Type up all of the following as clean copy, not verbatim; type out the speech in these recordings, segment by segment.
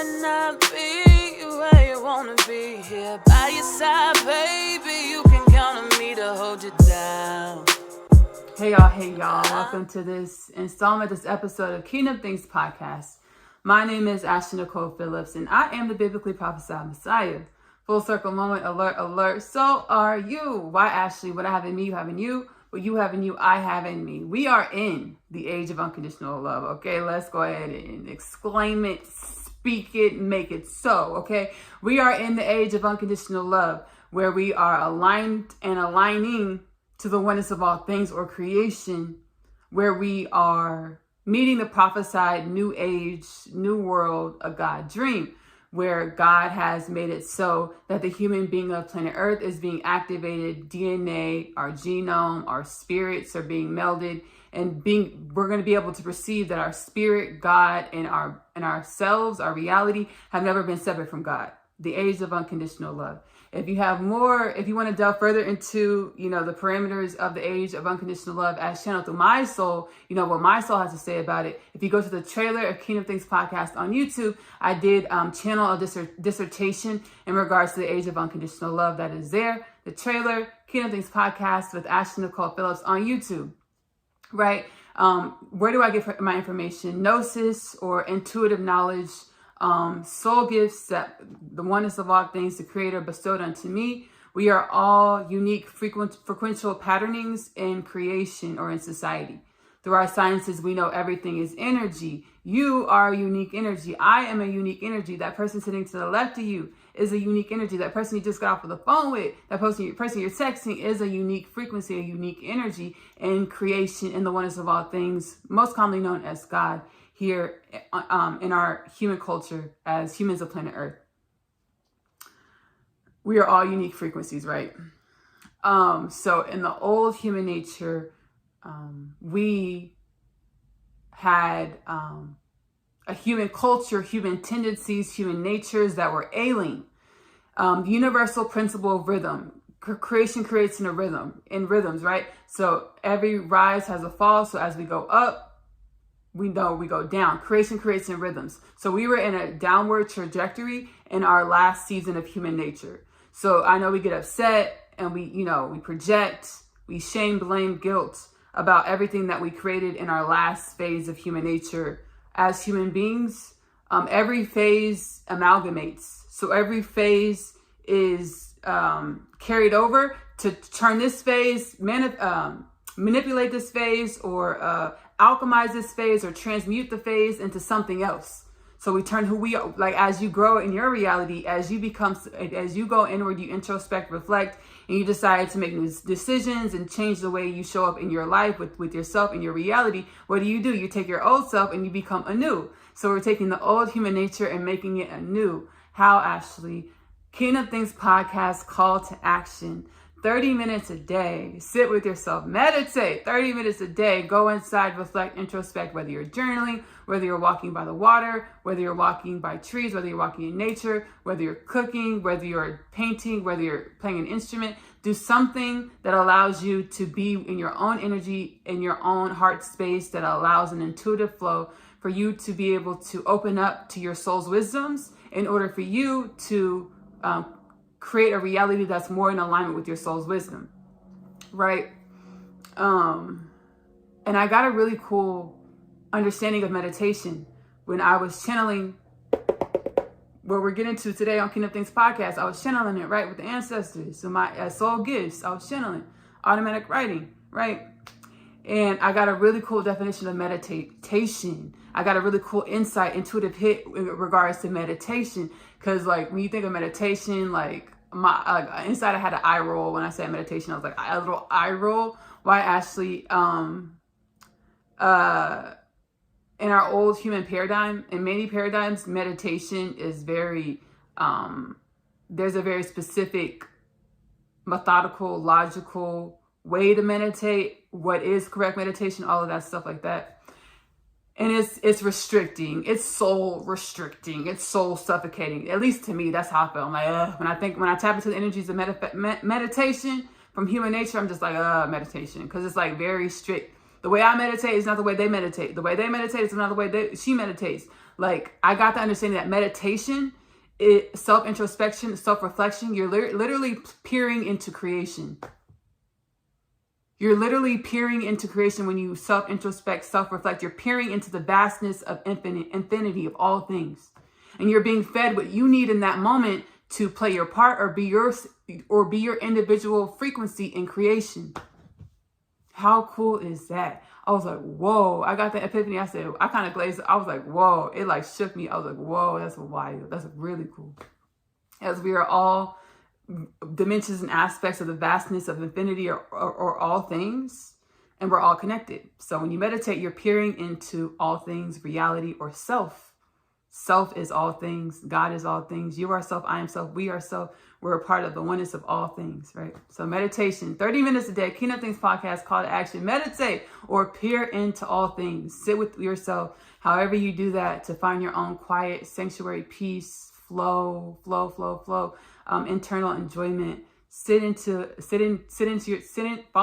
might not be where you wanna be. Here by your side, baby, you can count on me to hold you down. Hey y'all, welcome to this installment, this episode of Kingdom Things Podcast. My name is Ashley-Nicole Phillips, and I am the biblically prophesied Messiah. Full circle moment, alert, alert. So are you. Why, Ashley? What I have in me, you have in you. What you have in you, I have in me. We are in the age of unconditional love, okay? Let's go ahead and exclaim it, speak it, make it so, okay? We are in the age of unconditional love, where we are aligned and aligning to the oneness of all things or creation, where we are meeting the prophesied new age, new world of God dream, where God has made it so that the human being of planet Earth is being activated. DNA, our genome, our spirits are being melded, and we're going to be able to perceive that our spirit, God, and ourselves, our reality, have never been separate from God. The age of unconditional love. If you want to delve further into, the parameters of the age of unconditional love as channeled through my soul, what my soul has to say about it. If you go to the trailer of Kingdom Things Podcast on YouTube, I did channel a dissertation in regards to the age of unconditional love that is there. The trailer, Kingdom Things Podcast with Ashley-Nicole Phillips on YouTube, right? Where do I get my information? Gnosis or intuitive knowledge, soul gifts that the oneness of all things, the Creator bestowed unto me. We are all unique frequential patternings in creation or in society. Through our sciences, we know everything is energy. You are a unique energy. I am a unique energy. That person sitting to the left of you is a unique energy. That person you just got off of the phone with, that person you're texting is a unique frequency, a unique energy in creation, in the oneness of all things, most commonly known as God, here in our human culture as humans of planet Earth. We are all unique frequencies, right? So in the old human nature, we had a human culture, human tendencies, human natures that were ailing. The universal principle of rhythm. Creation creates in rhythms, right? So every rise has a fall. So as we go up, we know we go down. Creation creates in rhythms. So we were in a downward trajectory in our last season of human nature. So I know we get upset and we project, we shame, blame, guilt about everything that we created in our last phase of human nature as human beings. Every phase amalgamates. So every phase is carried over to turn this phase, manipulate this phase, or alchemize this phase, or transmute the phase into something else. So we turn who we are, like as you grow in your reality, as you go inward, you introspect, reflect, and you decide to make new decisions and change the way you show up in your life with yourself and your reality. What do? You take your old self and you become anew. So we're taking the old human nature and making it anew. How, Ashley? Kingdom Things Podcast, call to action. 30 minutes a day, sit with yourself, meditate, 30 minutes a day, go inside, reflect, introspect, whether you're journaling, whether you're walking by the water, whether you're walking by trees, whether you're walking in nature, whether you're cooking, whether you're painting, whether you're playing an instrument. Do something that allows you to be in your own energy, in your own heart space, that allows an intuitive flow for you to be able to open up to your soul's wisdoms in order for you to create a reality that's more in alignment with your soul's wisdom, right? And I got a really cool understanding of meditation when I was channeling what we're getting to today on Kingdom Things Podcast. I was channeling it, right, with the ancestors. So my soul gifts, I was channeling automatic writing, right? And I got a really cool definition of meditation. I got a really cool insight, intuitive hit in regards to meditation. Because like when you think of meditation, like inside I had an eye roll when I said meditation. I was like, a little eye roll. Why, Ashley? In our old human paradigm, in many paradigms, meditation is very, there's a very specific, methodical, logical way to meditate. What is correct meditation? All of that stuff like that. And it's restricting. It's soul restricting. It's soul suffocating. At least to me, that's how I feel. I'm like, when I tap into the energies of meditation from human nature, I'm just like, meditation. Because it's like very strict. The way I meditate is not the way they meditate. The way they meditate is not the way she meditates. Like, I got the understanding that meditation, self-introspection, self-reflection, you're literally peering into creation. You're literally peering into creation when you self-introspect, self-reflect. You're peering into the vastness of infinity of all things. And you're being fed what you need in that moment to play your part or be your individual frequency in creation. How cool is that? I was like, whoa. I got the epiphany. I kind of glazed. I was like, whoa. It like shook me. I was like, whoa, that's wild. That's really cool. As we are all dimensions and aspects of the vastness of infinity or all things, and we're all connected. So when you meditate, you're peering into all things, reality, or self. Self is all things. God is all things. You are self. I am self. We are self. We're a part of the oneness of all things, right? So meditation, 30 minutes a day, Kingdom Things podcast, call to action, meditate or peer into all things. Sit with yourself, however you do that, to find your own quiet sanctuary, peace, flow, internal enjoyment. Fall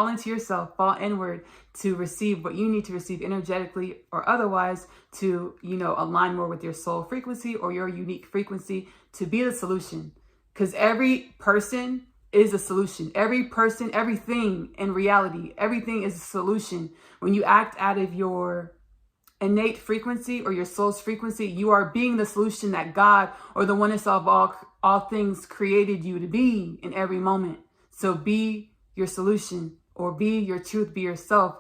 into yourself, fall inward to receive what you need to receive energetically or otherwise to, align more with your soul frequency or your unique frequency to be the solution. Because every person is a solution. Every person, everything in reality, everything is a solution. When you act out of your innate frequency or your soul's frequency, you are being the solution that God or the oneness of all things created you to be in every moment. So be your solution or be your truth, be yourself.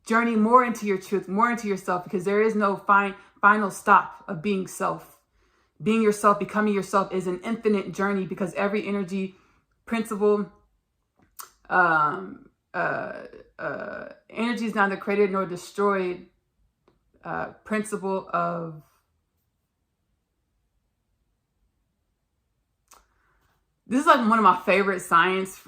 Journey more into your truth, more into yourself, because there is no final stop of being self. Being yourself, becoming yourself is an infinite journey because every energy principle, energy is neither created nor destroyed. Principle of this is like one of my favorite science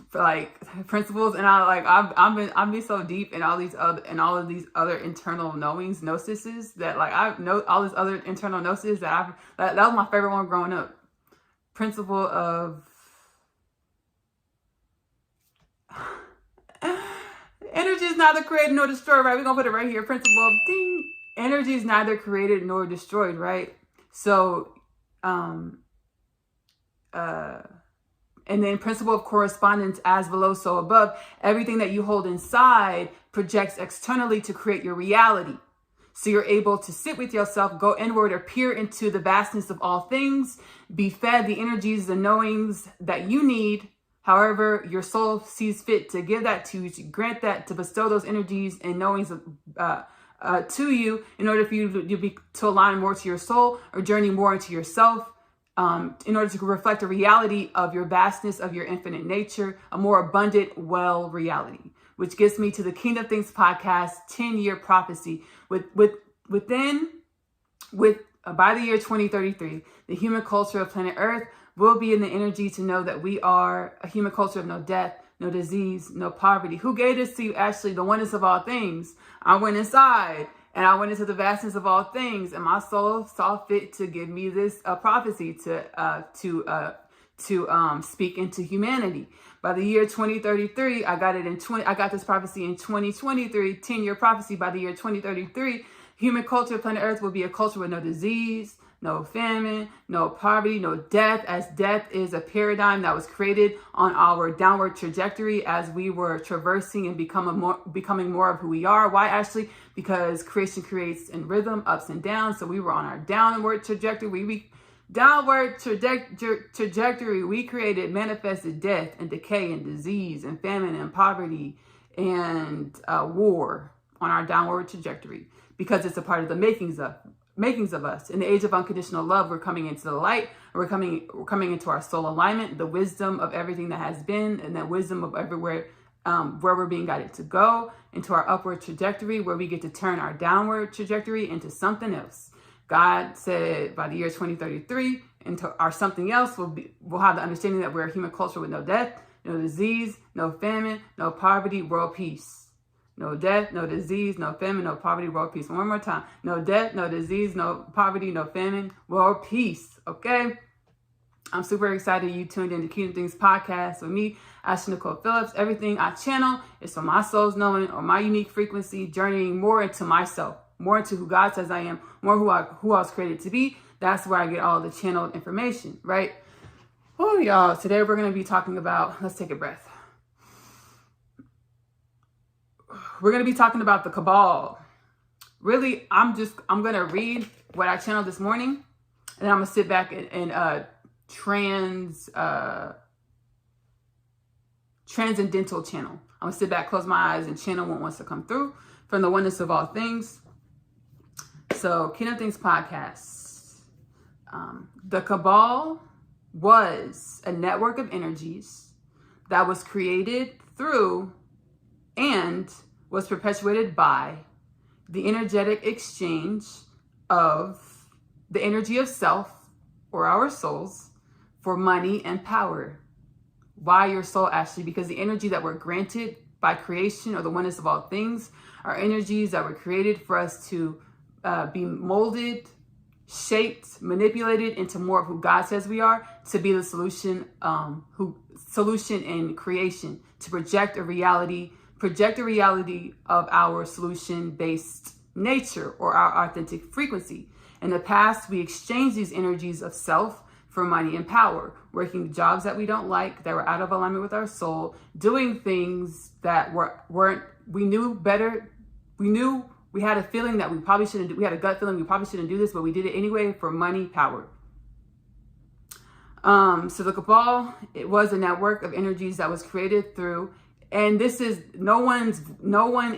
principles, and I've been so deep in all of these other internal knowsises that I know all this other internal gnosis that was my favorite one growing up. Principle of energy is neither created nor destroyed, right? We're gonna put it right here. Principle of ding. Energy is neither created nor destroyed, right? So, and then principle of correspondence, as below, so above. Everything that you hold inside projects externally to create your reality. So you're able to sit with yourself, go inward, or peer into the vastness of all things, be fed the energies, the knowings that you need. However, your soul sees fit to give that to you, to grant that, to bestow those energies and knowings to you in order for you to align more to your soul or journey more into yourself. In order to reflect a reality of your vastness, of your infinite nature, a more abundant, well reality, which gets me to the Kingdom Things podcast 10-year prophecy. By the year 2033, the human culture of planet Earth will be in the energy to know that we are a human culture of no death, no disease, no poverty. Who gave this to you, Ashley? The oneness of all things. I went inside. And I went into the vastness of all things, and my soul saw fit to give me this prophecy to speak into humanity. By the year 2033, I got this prophecy in 2023, 10-year prophecy. By the year 2033, human culture, planet Earth will be a culture with no disease, no famine, no poverty, no death, as death is a paradigm that was created on our downward trajectory as we were traversing and becoming more of who we are. Why, Ashley? Because creation creates in rhythm, ups and downs. So we were on our downward trajectory. We created, manifested death and decay and disease and famine and poverty and war on our downward trajectory because it's a part of the makings of us. In the age of unconditional love, we're coming into the light. We're coming into our soul alignment, the wisdom of everything that has been, and that wisdom of everywhere where we're being guided to go, into our upward trajectory, where we get to turn our downward trajectory into something else. God said by the year 2033, into our something else, we'll have the understanding that we're a human culture with no death, no disease, no famine, no poverty, world peace. No death, no disease, no famine, no poverty, world peace. One more time. No death, no disease, no poverty, no famine, world peace. Okay? I'm super excited you tuned in to Kingdom Things podcast with me, Ashley-Nicole Phillips. Everything I channel is for my soul's knowing or my unique frequency, journeying more into myself, more into who God says I am, more who I was created to be. That's where I get all the channeled information, right? Oh, y'all, today we're going to be talking about, let's take a breath. We're going to be talking about the Cabal. Really, I'm going to read what I channeled this morning, and I'm going to sit back and transcendental channel. I'm going to sit back, close my eyes, and channel what wants to come through from the oneness of all things. So, Kingdom Things podcast. The Cabal was a network of energies that was created through and was perpetuated by the energetic exchange of the energy of self, or our souls, for money and power. Why your soul, Ashley? Because the energy that we're granted by creation, or the oneness of all things, are energies that were created for us to be molded, shaped, manipulated into more of who God says we are, to be the solution in creation, to project a reality of our solution-based nature, or our authentic frequency. In the past, we exchanged these energies of self for money and power, working jobs that we don't like, that were out of alignment with our soul, doing things that we knew better. We had a feeling that we probably shouldn't do. We had a gut feeling we probably shouldn't do this, but we did it anyway for money, power. So the Cabal, it was a network of energies that was created through, and this is no one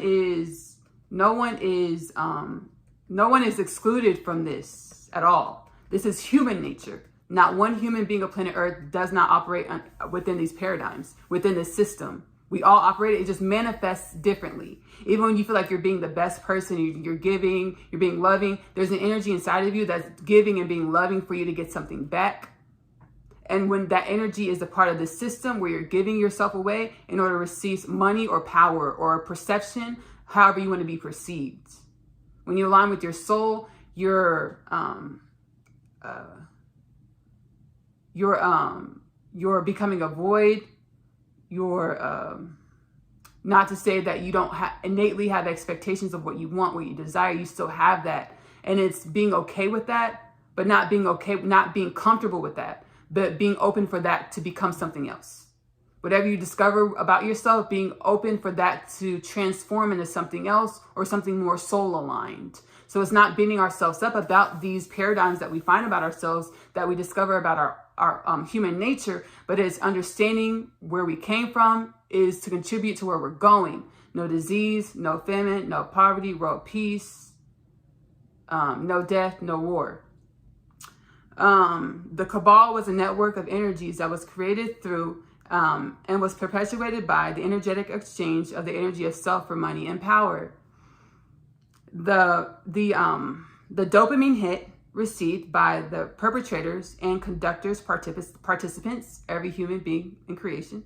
is excluded from this at all. This is human nature. Not one human being on planet Earth does not operate within these paradigms, within this system. We all operate it just manifests differently. Even when you feel like you're being the best person, you're giving, you're being loving, there's an energy inside of you that's giving and being loving for you to get something back. And when that energy is a part of the system where you're giving yourself away in order to receive money or power or perception, however you want to be perceived. When you align with your soul, you're becoming a void. You're not to say that you don't innately have expectations of what you want, what you desire. You still have that, and it's being okay with that, but not being comfortable with that, but being open for that to become something else. Whatever you discover about yourself, being open for that to transform into something else or something more soul aligned. So it's not beating ourselves up about these paradigms that we find about ourselves, that we discover about our human nature, but it's understanding where we came from is to contribute to where we're going. No disease, no famine, no poverty, world peace, no death, no war. The Cabal was a network of energies that was created through and was perpetuated by the energetic exchange of the energy of self for money and power. The dopamine hit received by the perpetrators and conductors, participants, every human being in creation.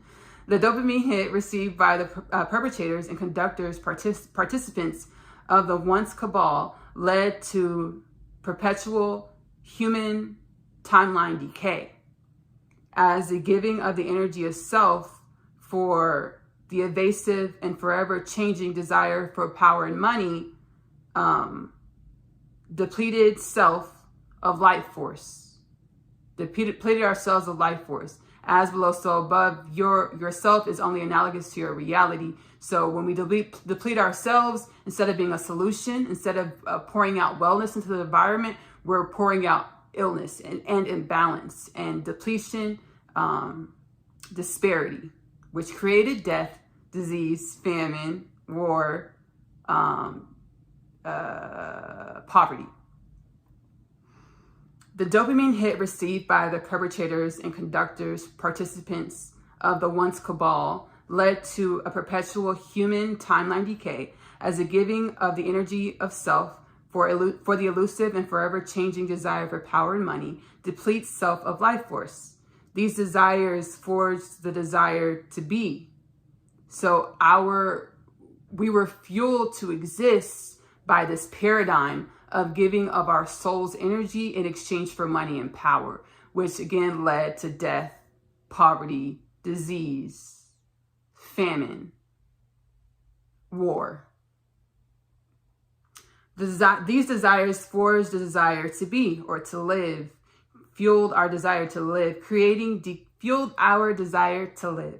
The dopamine hit received by the perpetrators and conductors, participants of the once Cabal led to perpetual human timeline decay, as the giving of the energy of self for the evasive and forever changing desire for power and money depleted self of life force, depleted ourselves of life force. As below, so above. Your self is only analogous to your reality. So when we deplete ourselves, instead of being a solution, instead of pouring out wellness into the environment, we're pouring out illness and imbalance and depletion, disparity, which created death, disease, famine, war, poverty. The dopamine hit received by the perpetrators and conductors, participants of the once Cabal, led to a perpetual human timeline decay, as the giving of the energy of self for the elusive and forever changing desire for power and money depletes self of life force. These desires forge the desire to be. So we were fueled to exist by this paradigm of giving of our soul's energy in exchange for money and power. which again led to death, poverty, disease, famine, war. These desires forged the desire to be or to live, fueled our desire to live, fueled our desire to live,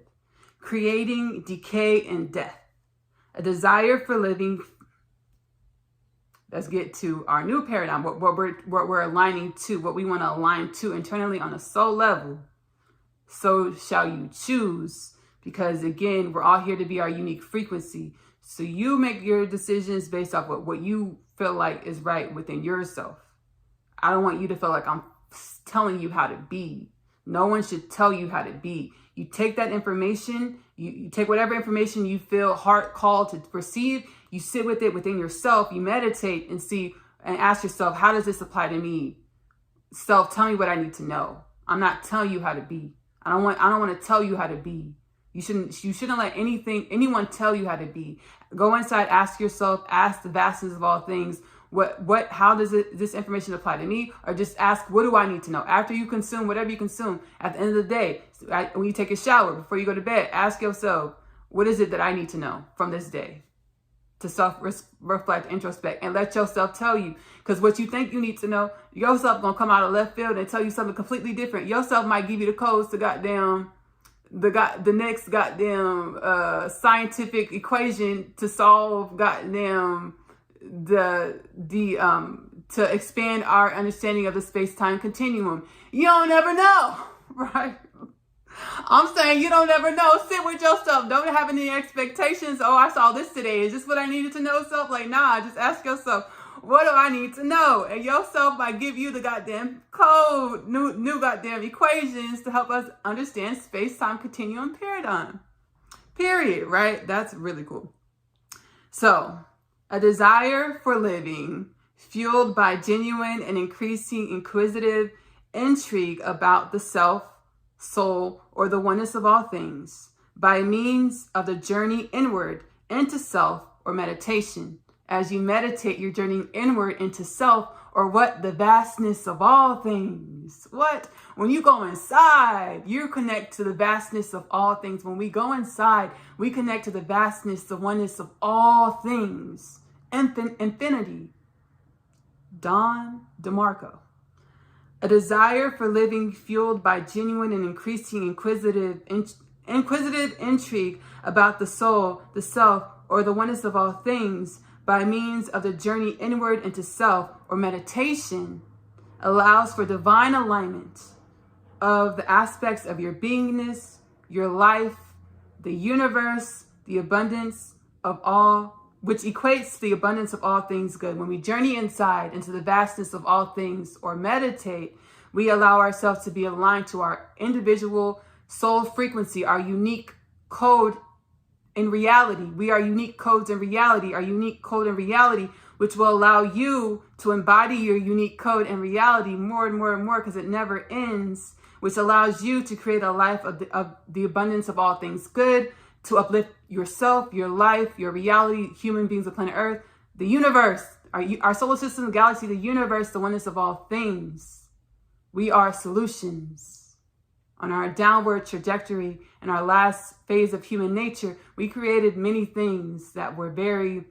creating decay and death. A desire for living. Let's get to our new paradigm, what we're aligning to, what we want to align to internally on a soul level. So shall you choose, because again, we're all here to be our unique frequency. So you make your decisions based off what you feel like is right within yourself. I don't want you to feel like I'm telling you how to be. No one should tell you how to be. You take that information, you take whatever information you feel heart called to receive, you sit with it within yourself, you meditate and see and ask yourself, how does this apply to me? Self, tell me what I need to know. I'm not telling you how to be. I don't want to tell you how to be. You shouldn't let anyone tell you how to be. Go inside, ask yourself, ask the vastness of all things, how does this information apply to me? Or just ask, what do I need to know? After you consume whatever you consume, at the end of the day, when you take a shower, before you go to bed, ask yourself, what is it that I need to know from this day? To self-reflect, introspect, and let yourself tell you. Because what you think you need to know, yourself gonna come out of left field and tell you something completely different. Yourself might give you the codes to the next scientific equation to solve to expand our understanding of the space-time continuum. You don't ever know, right? I'm saying you don't ever know. Sit with yourself. Don't have any expectations. Oh, I saw this today. Is this what I needed to know? Self, like, nah, just ask yourself, what do I need to know? And yourself might give you the goddamn code, new goddamn equations to help us understand space-time continuum paradigm. Period, right? That's really cool. So, a desire for living fueled by genuine and increasing inquisitive intrigue about the self, soul, or the oneness of all things by means of the journey inward into self or meditation. As you meditate, you're journeying inward into self, or what? The vastness of all things. What? When you go inside, you connect to the vastness of all things. When we go inside, we connect to the vastness, the oneness of all things. Infinity. Don DeMarco. A desire for living fueled by genuine and increasing inquisitive intrigue about the soul, the self, or the oneness of all things by means of the journey inward into self or meditation allows for divine alignment of the aspects of your beingness, your life, the universe, the abundance of all, which equates to the abundance of all things good. When we journey inside into the vastness of all things or meditate, we allow ourselves to be aligned to our individual soul frequency, our unique code in reality. We are unique codes in reality, our unique code in reality, which will allow you to embody your unique code in reality more and more and more, because it never ends, which allows you to create a life of the abundance of all things good, to uplift yourself, your life, your reality, human beings of planet Earth, the universe, our solar system, the galaxy, the universe, the oneness of all things. We are solutions. On our downward trajectory in our last phase of human nature, we created many things that were very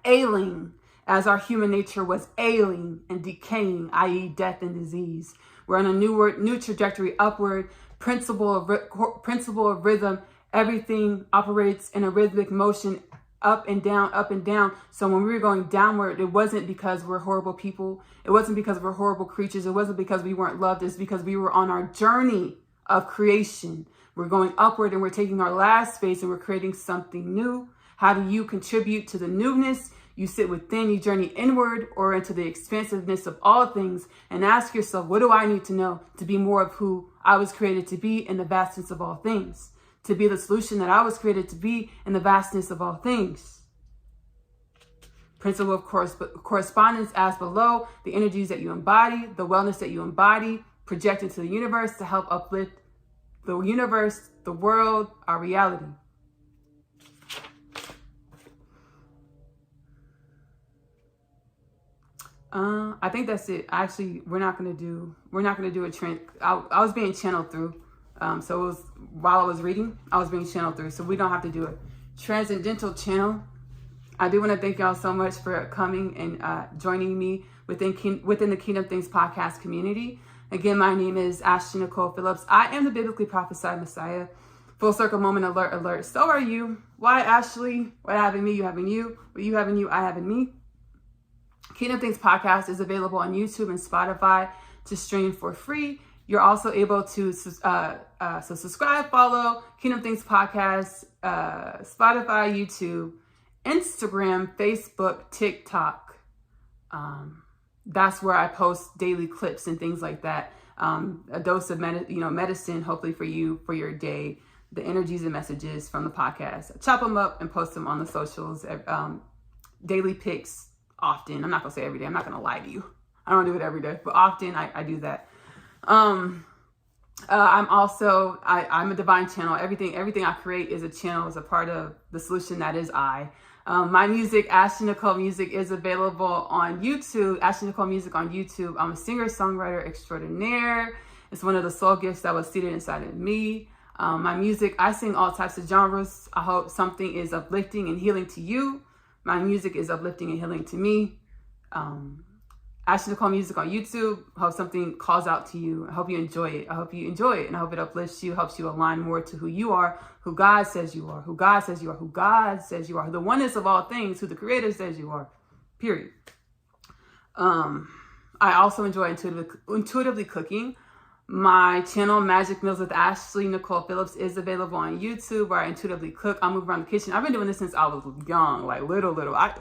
ailing, as our human nature was ailing and decaying, i.e. death and disease. We're on a new trajectory upward, principle of rhythm. Everything operates in a rhythmic motion, up and down, up and down. So when we were going downward, it wasn't because we're horrible people. It wasn't because we're horrible creatures. It wasn't because we weren't loved. It's because we were on our journey of creation. We're going upward and we're taking our last phase and we're creating something new. How do you contribute to the newness? You sit within, you journey inward or into the expansiveness of all things and ask yourself, what do I need to know to be more of who I was created to be in the vastness of all things? To be the solution that I was created to be in the vastness of all things. Principle of correspondence as below, the energies that you embody, the wellness that you embody, project into the universe to help uplift the universe, the world, our reality. I think that's it. Actually, we're not gonna do a trend. I was being channeled through. So it was, while I was reading, I was being channeled through. So we don't have to do a transcendental channel. I do want to thank y'all so much for coming and joining me within the Kingdom Things podcast community. Again, my name is Ashley-Nicole Phillips. I am the biblically prophesied Messiah. Full circle moment alert, alert. So are you. Why Ashley? What having me, you having you. What you having you, I having me. Kingdom Things podcast is available on YouTube and Spotify to stream for free. You're also able to subscribe, follow Kingdom Things podcast, Spotify, YouTube, Instagram, Facebook, TikTok. That's where I post daily clips and things like that. A dose of medicine, hopefully for you, for your day. The energies and messages from the podcast. I chop them up and post them on the socials. Daily pics often. I'm not gonna say every day. I'm not gonna lie to you. I don't do it every day, but often I do that. I'm a divine channel. Everything I create is a channel, is a part of the solution that is I. My music, Ashley-Nicole Music, is available on YouTube. Ashley-Nicole Music on YouTube. I'm a singer-songwriter extraordinaire. It's one of the soul gifts that was seated inside of me. My music, I sing all types of genres. I hope something is uplifting and healing to you. My music is uplifting and healing to me. Ashley-Nicole Music on YouTube. I hope something calls out to you. I hope you enjoy it. And I hope it uplifts you, helps you align more to who you are, who God says you are, who God says you are, who God says you are, the oneness of all things, who the Creator says you are, period. I also enjoy intuitively cooking. My channel, Magic Meals with Ashley-Nicole Phillips, is available on YouTube, where I intuitively cook. I move around the kitchen. I've been doing this since I was young, like little. I've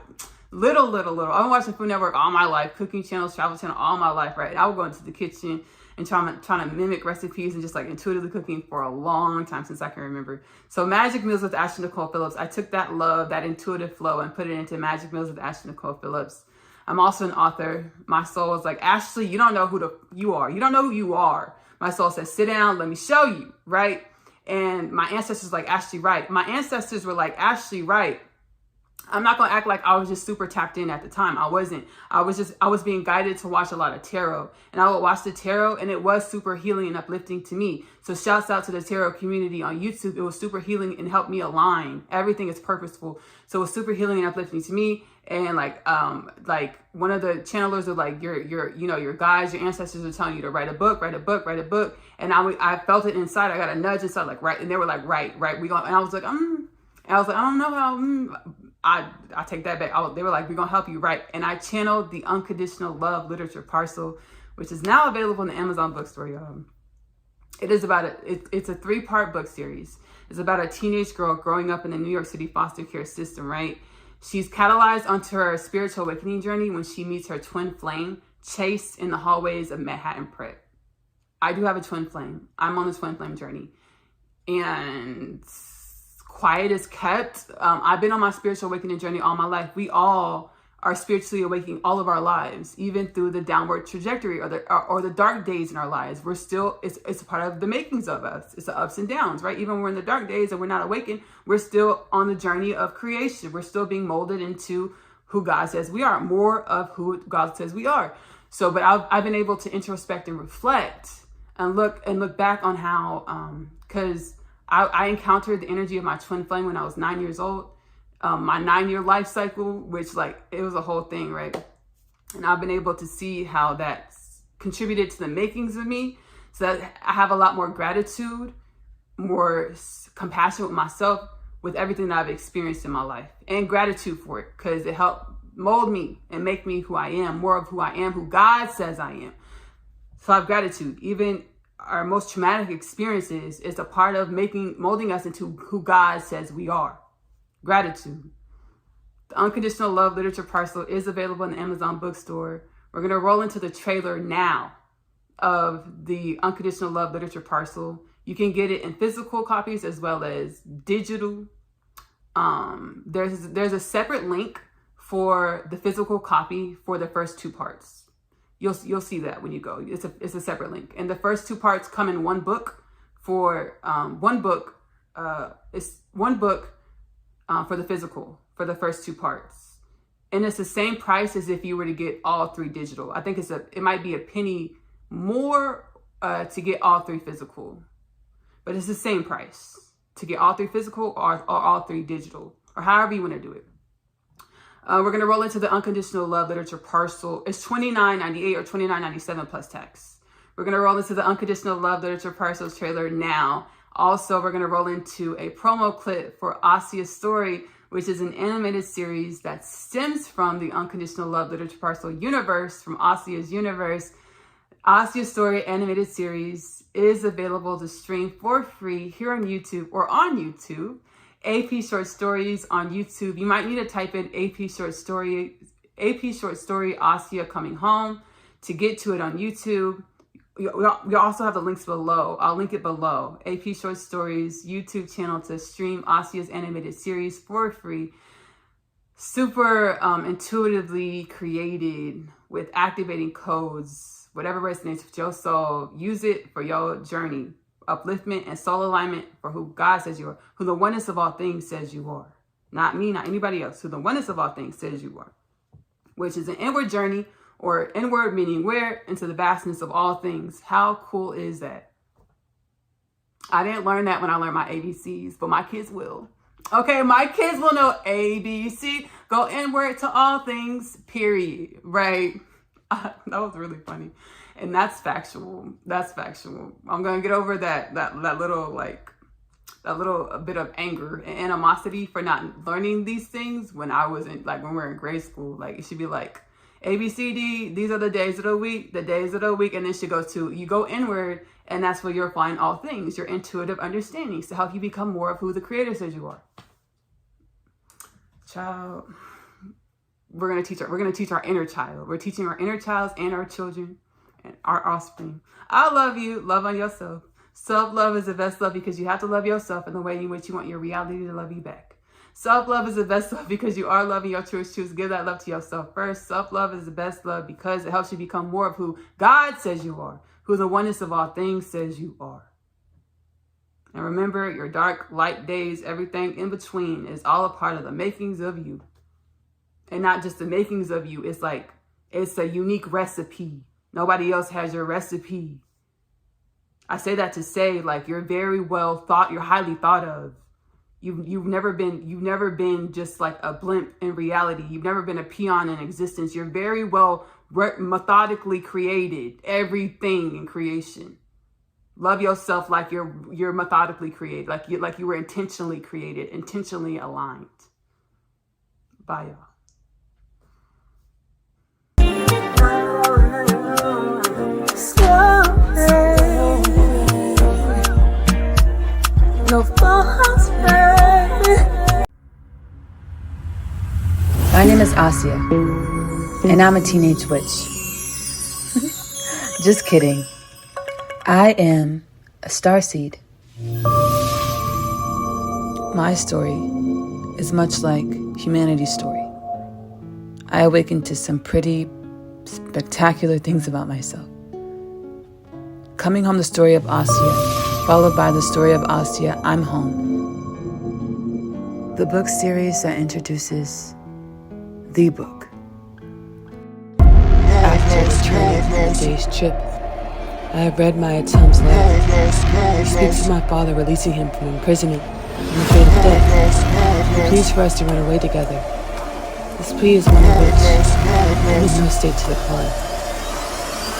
been watching Food Network all my life, cooking channels, travel channel all my life, right? And I would go into the kitchen and trying to mimic recipes and just like intuitively cooking for a long time, since I can remember. So Magic Meals with Ashley-Nicole Phillips, I took that love, that intuitive flow, and put it into Magic Meals with Ashley-Nicole Phillips. I'm also an author. My soul is like, Ashley, you don't know who you are. You don't know who you are. My soul says, sit down, let me show you, right? And my ancestors were like, Ashley, right. My ancestors were like, Ashley, right. I'm not going to act like I was just super tapped in at the time. I wasn't. I was being guided to watch a lot of tarot. And I would watch the tarot, and it was super healing and uplifting to me. So shouts out to the tarot community on YouTube. It was super healing and helped me align. Everything is purposeful. So it was super healing and uplifting to me. And like one of the channelers were like, your guides, your ancestors are telling you to write a book. And I felt it inside. I got a nudge inside, like, right. And they were like, right. And I was like, And I was like, I don't know how, I take that back. They were like, we're going to help you write. And I channeled the Unconditional Love Literature Parcel, which is now available in the Amazon bookstore, y'all. It is it's a 3-part book series. It's about a teenage girl growing up in the New York City foster care system, right? She's catalyzed onto her spiritual awakening journey when she meets her twin flame, Chase, in the hallways of Manhattan Prep. I do have a twin flame. I'm on the twin flame journey. And quiet is kept. I've been on my spiritual awakening journey all my life. We all are spiritually awakening all of our lives, even through the downward trajectory or the dark days in our lives. We're still, it's a part of the makings of us. It's the ups and downs, right? Even when we're in the dark days and we're not awakened, we're still on the journey of creation. We're still being molded into who God says we are, more of who God says we are. So, but I've been able to introspect and reflect and look back on how, because I encountered the energy of my twin flame when I was 9 years old. My 9-year life cycle, which it was a whole thing, right? And I've been able to see how that contributed to the makings of me, so that I have a lot more gratitude, more compassion with myself, with everything that I've experienced in my life, and gratitude for it, because it helped mold me and make me who I am, more of who I am, who God says I am. So I have gratitude. Even our most traumatic experiences is a part of molding us into who God says we are. Gratitude. The Unconditional Love Literature Parcel is available in the Amazon bookstore. We're going to roll into the trailer now of the Unconditional Love Literature Parcel. You can get it in physical copies as well as digital. There's a separate link for the physical copy for the first 2 parts. You'll see that when you go. It's a separate link, and the first 2 parts come in one book. For it's one book for the physical for the first 2 parts, And it's the same price as if you were to get all 3 digital. I think it might be a penny more to get all 3 physical, but it's the same price to get all 3 physical or all 3 digital, or however you want to do it. We're going to roll into the Unconditional Love Literature parcel. It's $29.98 or $29.97 plus tax. We're going to roll into the Unconditional Love Literature parcel trailer now. Also, we're going to roll into a promo clip for Asia's Story, which is an animated series that stems from the Unconditional Love Literature parcel universe, from Asia's universe. Asia's Story animated series is available to stream for free here on YouTube or on YouTube. AP Short Stories on YouTube. You might need to type in AP Short Story Asia Coming Home to get to it on YouTube. We also have the links below. I'll link it below. AP Short Stories YouTube channel to stream Asia's animated series for free. Super intuitively created with activating codes. Whatever resonates with your soul, use it for your journey. Upliftment and soul alignment for who God says you are, who the oneness of all things says you are. Not me, not anybody else, who the oneness of all things says you are. Which is an inward journey, or inward meaning where, into the vastness of all things. How cool is that? I didn't learn that when I learned my ABCs, but my kids will. Okay, my kids will know ABC. Go inward to all things, period. Right? That was really funny. And that's factual. That's factual. I'm going to get over that little bit of anger and animosity for not learning these things when I was when we were in grade school. Like, it should be like A, B, C, D. These are the days of the week, and then it should go to, you go inward, and that's where you'll find all things, your intuitive understandings to help you become more of who the Creator says you are. Child, we're going to teach our inner child. We're teaching our inner child and our children and our offspring. I love you. Love on yourself. Self-love is the best love because you have to love yourself in the way in which you want your reality to love you back. Self-love is the best love because you are loving your truest truths. Give that love to yourself first. Self-love is the best love because it helps you become more of who God says you are, who the oneness of all things says you are. And remember, your dark, light days, everything in between is all a part of the makings of you. And not just the makings of you. It's like, it's a unique recipe. Nobody else has your recipe. I say that to say, like, you're very well thought, you're highly thought of. You've never been just like a blimp in reality. You've never been a peon in existence. You're very well methodically created, everything in creation. Love yourself like you're methodically created, like you were intentionally created, intentionally aligned. Bye, y'all. My name is Asia, and I'm a teenage witch. Just kidding. I am a starseed. My story is much like humanity's story. I awakened to some pretty spectacular things about myself. Coming home, the story of Asia, followed by the story of Asia, I'm home. The book series that introduces the book. After returning from a day's trip, I have read my attempts letter. He speaks of my father releasing him from imprisonment and the fate of death. He pleads for us to run away together. This plea is one of which I need no state to decline.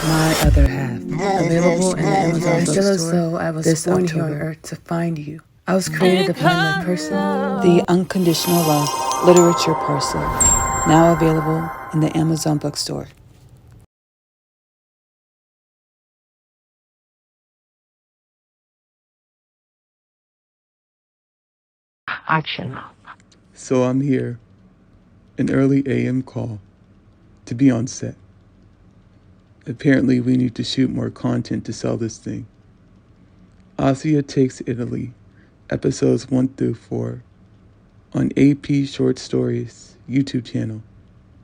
My other half, available in the Amazon bookstore. I feel as though I was born here on earth to find you. I was created to find my person. The Unconditional Love Literature parcel, now available in the Amazon bookstore. Action. So I'm here, an early AM call, to be on set. Apparently we need to shoot more content to sell this thing. Asia Takes Italy, episodes 1 through 4, on AP Short Stories YouTube channel.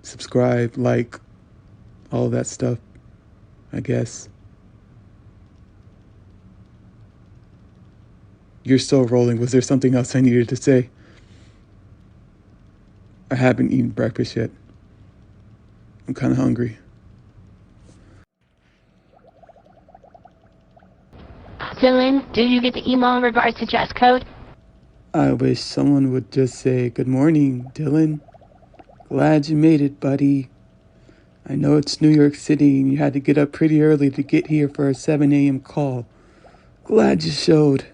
Subscribe, like, all that stuff, I guess. You're still rolling. Was there something else I needed to say? I haven't eaten breakfast yet. I'm kind of hungry. Dylan, did you get the email in regards to dress code? I wish someone would just say, "Good morning, Dylan. Glad you made it, buddy. I know it's New York City and you had to get up pretty early to get here for a 7 a.m. call. Glad you showed.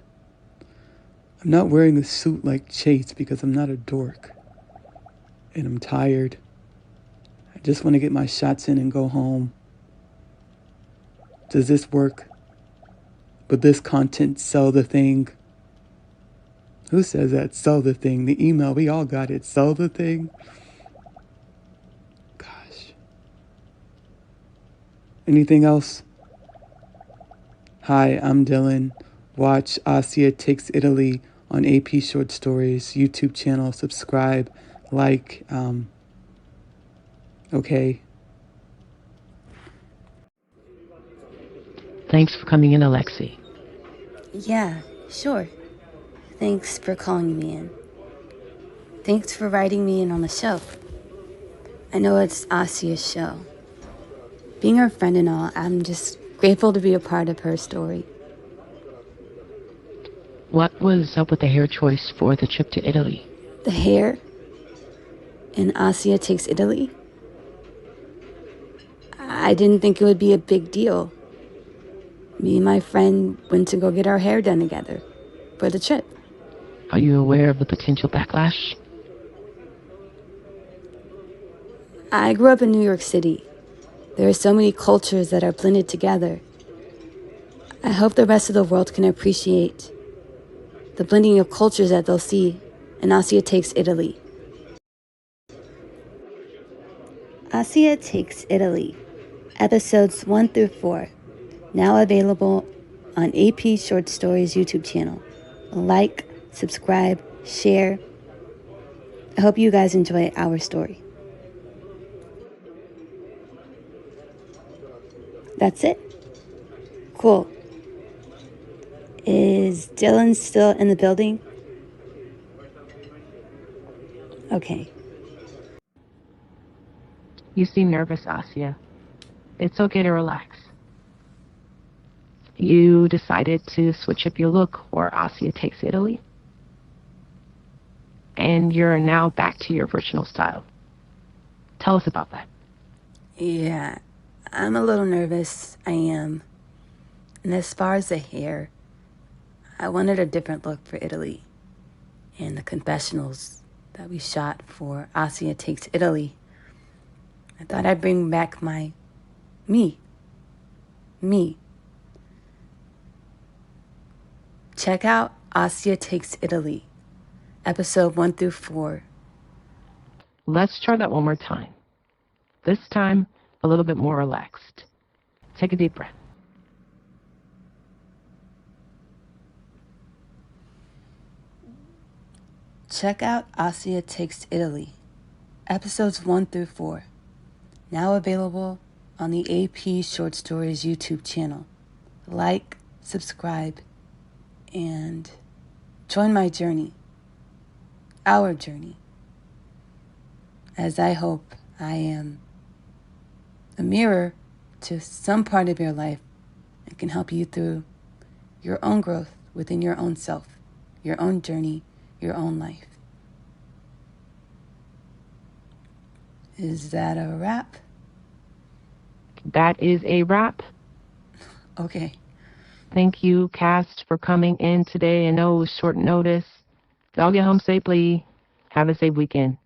I'm not wearing a suit like Chase because I'm not a dork. And I'm tired. I just want to get my shots in and go home. Does this work? Would this content sell the thing?" Who says that? Sell the thing. The email, we all got it. Sell the thing? Gosh. Anything else? Hi, I'm Dylan. Watch Asia Takes Italy on AP Short Stories YouTube channel. Subscribe, like, okay. Thanks for coming in, Alexi. Yeah, sure. Thanks for calling me in. Thanks for writing me in on the show. I know it's Asia's show. Being her friend and all, I'm just grateful to be a part of her story. What was up with the hair choice for the trip to Italy? The hair in Asia Takes Italy? I didn't think it would be a big deal. Me and my friend went to go get our hair done together for the trip. Are you aware of the potential backlash? I grew up in New York City. There are so many cultures that are blended together. I hope the rest of the world can appreciate the blending of cultures that they'll see in Asia Takes Italy. Asia Takes Italy, episodes 1 through 4, now available on AP Short Stories YouTube channel. Like, subscribe, share. I hope you guys enjoy our story. That's it? Cool. Is Dylan still in the building? Okay. You seem nervous, Asia. It's okay to relax. You decided to switch up your look for Asia Takes Italy. And you're now back to your original style. Tell us about that. Yeah, I'm a little nervous. I am. And as far as the hair, I wanted a different look for Italy. And the confessionals that we shot for Asia Takes Italy, I thought I'd bring back my me. Check out Asia Takes Italy, episode 1 through 4. Let's try that one more time. This time, a little bit more relaxed. Take a deep breath. Check out Asia Takes Italy, episodes 1 through 4, now available on the AP Short Stories YouTube channel. Like, subscribe, and join my journey, our journey, as I hope I am a mirror to some part of your life and can help you through your own growth within your own self, your own journey, your own life. Is that a wrap? That is a wrap. Okay. Thank you, cast, for coming in today. I know it was short notice. Y'all get home safely. Have a safe weekend.